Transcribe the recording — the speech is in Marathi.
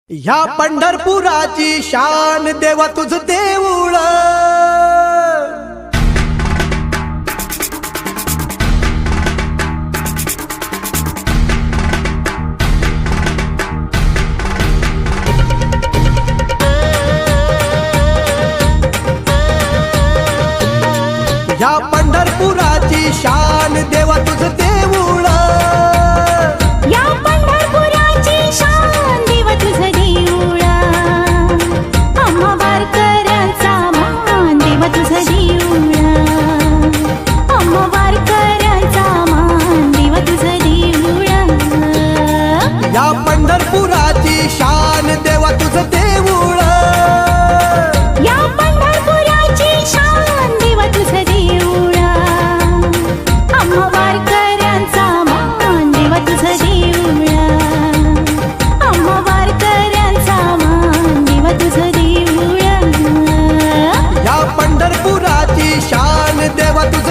ह्या पंढरपुराची शान देवा तुझ देऊळ। ह्या पंढरपुराची शान देवा तुझ देऊळ। या पंढरपुराची शान देवा तुझ देऊळ। आम्हा वारकऱ्यांचा मान देवा तुझ देऊळ। आम्हा वारकऱ्यांचा मान देवा तुझ देऊळ। या पंढरपुराची शान देवा तुझ देऊळ। या पंढरपुराची शान देवा तुझ देऊळ। आम्हा वारकऱ्यांचा मान देवा तुझ देऊळ। आम्हा वारकऱ्यांचा मान देवा तुझ देऊळ। या पंढरपुराची शान देवा तुझ